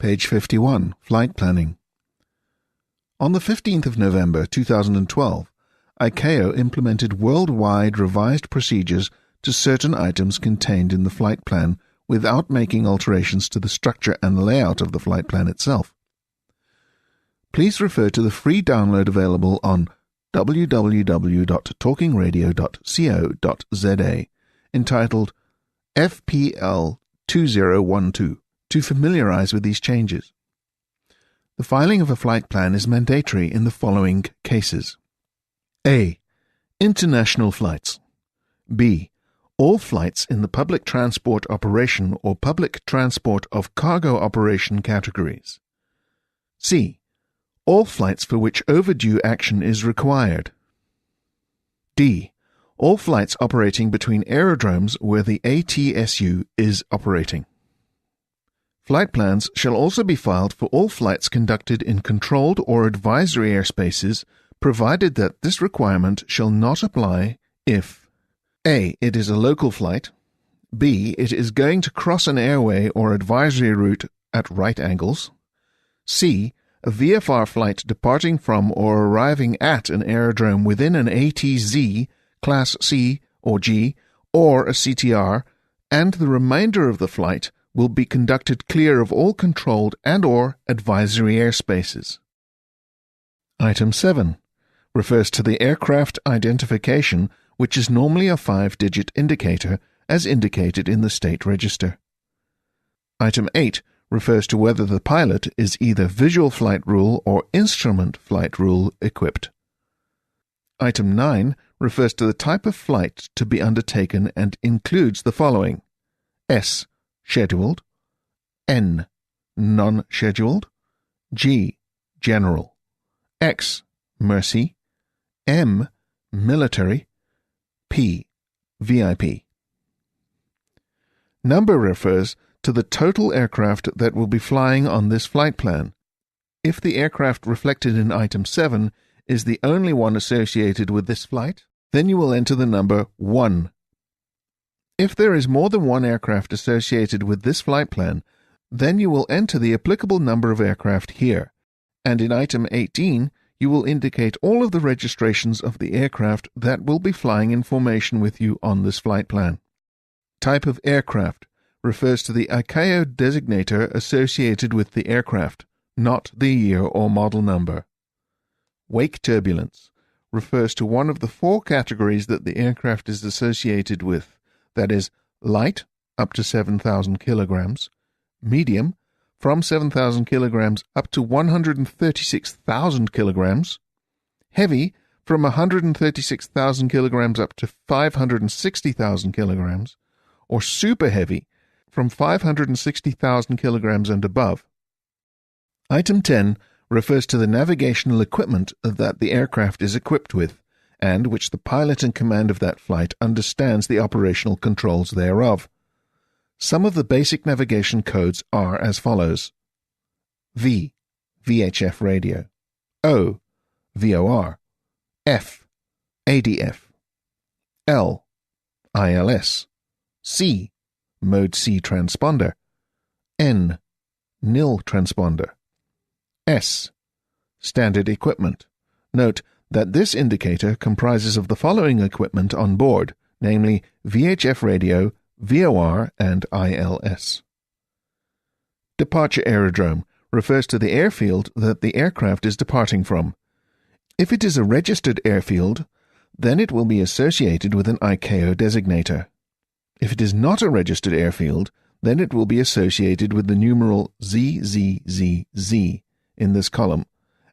Page 51, Flight Planning. On the 15th of November 2012, ICAO implemented worldwide revised procedures to certain items contained in the flight plan without making alterations to the structure and layout of the flight plan itself. Please refer to the free download available on www.talkingradio.co.za entitled FPL 2012 to familiarize with these changes. The filing of a flight plan is mandatory in the following cases. A. International flights. B. All flights in the public transport operation or public transport of cargo operation categories. C. All flights for which overdue action is required. D. All flights operating between aerodromes where the ATSU is operating. Flight plans shall also be filed for all flights conducted in controlled or advisory airspaces, provided that this requirement shall not apply if A. It is a local flight. B. It is going to cross an airway or advisory route at right angles. C. A VFR flight departing from or arriving at an aerodrome within an ATZ, Class C or G, or a CTR, and the remainder of the flight will be conducted clear of all controlled and or advisory airspaces. Item 7 refers to the aircraft identification, which is normally a 5-digit indicator as indicated in the state register. Item 8 refers to whether the pilot is either visual flight rule or instrument flight rule equipped. Item 9 refers to the type of flight to be undertaken and includes the following: S. Scheduled, N. Non-scheduled, G. General, X. Mercy, M. Military, P. VIP. Number refers to the total aircraft that will be flying on this flight plan. If the aircraft reflected in Item 7 is the only one associated with this flight, then you will enter the number 1. If there is more than one aircraft associated with this flight plan, then you will enter the applicable number of aircraft here, and in Item 18 you will indicate all of the registrations of the aircraft that will be flying in formation with you on this flight plan. Type of aircraft refers to the ICAO designator associated with the aircraft, not the year or model number. Wake turbulence refers to one of the 4 categories that the aircraft is associated with, that is, light, up to 7,000 kilograms, medium, from 7,000 kilograms up to 136,000 kilograms, heavy, from 136,000 kilograms up to 560,000 kilograms, or super heavy, from 560,000 kilograms and above. Item 10 refers to the navigational equipment that the aircraft is equipped with, and which the pilot in command of that flight understands the operational controls thereof. Some of the basic navigation codes are as follows: V. VHF radio, O. VOR, F. ADF, L. ILS, C. Mode C transponder, N. NIL transponder, S. Standard equipment. Note that this indicator comprises of the following equipment on board, namely VHF radio, VOR, and ILS. Departure aerodrome refers to the airfield that the aircraft is departing from. If it is a registered airfield, then it will be associated with an ICAO designator. If it is not a registered airfield, then it will be associated with the numeral ZZZZ in this column,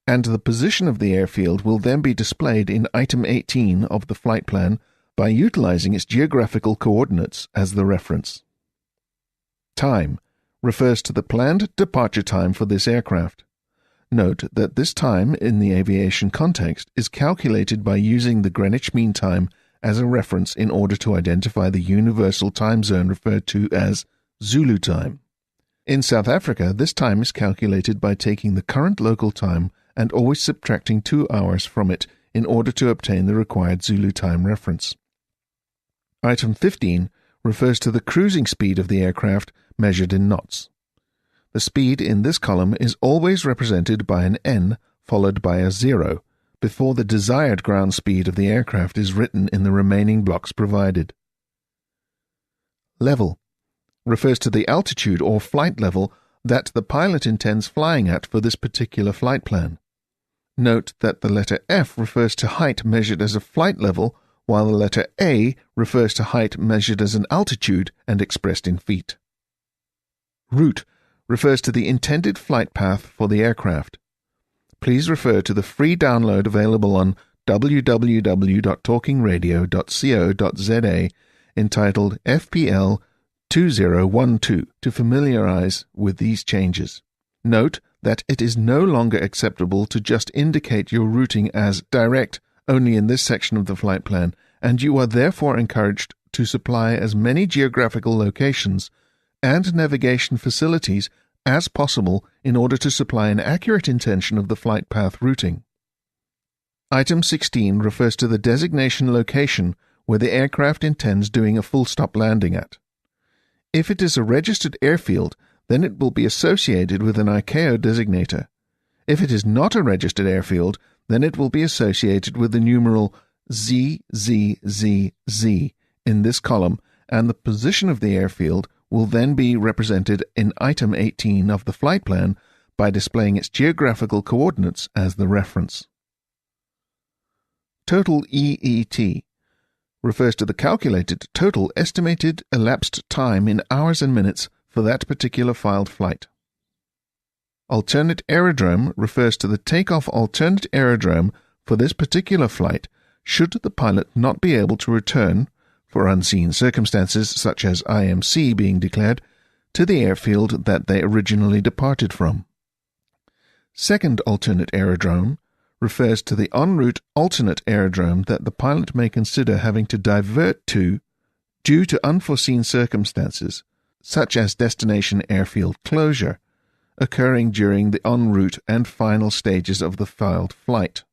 and the position of the airfield will then be displayed in Item 18 of the flight plan by utilizing its geographical coordinates as the reference. Time refers to the planned departure time for this aircraft. Note that this time in the aviation context is calculated by using the Greenwich Mean Time as a reference in order to identify the universal time zone referred to as Zulu time. In South Africa, this time is calculated by taking the current local time and always subtracting 2 hours from it in order to obtain the required Zulu time reference. Item 15 refers to the cruising speed of the aircraft measured in knots. The speed in this column is always represented by an N followed by a 0, before the desired ground speed of the aircraft is written in the remaining blocks provided. Level refers to the altitude or flight level that the pilot intends flying at for this particular flight plan. Note that the letter F refers to height measured as a flight level, while the letter A refers to height measured as an altitude and expressed in feet. Route refers to the intended flight path for the aircraft. Please refer to the free download available on www.talkingradio.co.za entitled FPL 2012 to familiarize with these changes. Note that it is no longer acceptable to just indicate your routing as direct only in this section of the flight plan, and you are therefore encouraged to supply as many geographical locations and navigation facilities as possible in order to supply an accurate intention of the flight path routing. Item 16 refers to the designation location where the aircraft intends doing a full-stop landing at. If it is a registered airfield, then it will be associated with an ICAO designator. If it is not a registered airfield, then it will be associated with the numeral ZZZZ in this column, and the position of the airfield will then be represented in Item 18 of the flight plan by displaying its geographical coordinates as the reference. Total EET refers to the calculated total estimated elapsed time in hours and minutes for that particular filed flight. Alternate aerodrome refers to the takeoff alternate aerodrome for this particular flight should the pilot not be able to return, for unseen circumstances such as IMC being declared, to the airfield that they originally departed from. Second alternate aerodrome refers to the en route alternate aerodrome that the pilot may consider having to divert to due to unforeseen circumstances, such as destination airfield closure, occurring during the en route and final stages of the filed flight.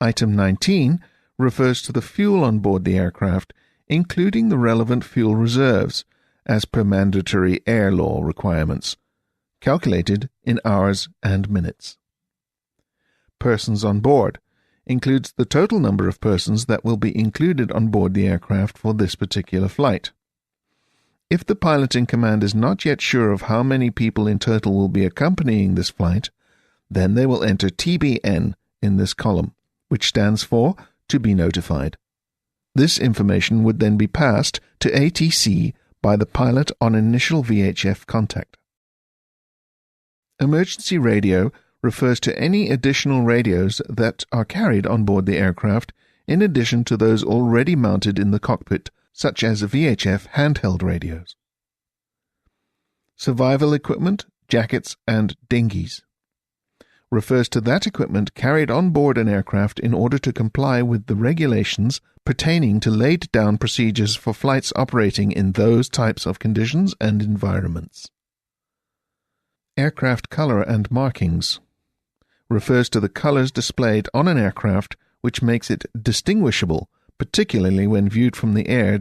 Item 19 refers to the fuel on board the aircraft, including the relevant fuel reserves, as per mandatory air law requirements, calculated in hours and minutes. Persons on board includes the total number of persons that will be included on board the aircraft for this particular flight. If the pilot in command is not yet sure of how many people in total will be accompanying this flight, then they will enter TBN in this column, which stands for to be notified. This information would then be passed to ATC by the pilot on initial VHF contact. Emergency radio refers to any additional radios that are carried on board the aircraft in addition to those already mounted in the cockpit, such as VHF handheld radios. Survival equipment, jackets, and dinghies refers to that equipment carried on board an aircraft in order to comply with the regulations pertaining to laid-down procedures for flights operating in those types of conditions and environments. Aircraft color and markings refers to the colors displayed on an aircraft which makes it distinguishable, particularly when viewed from the air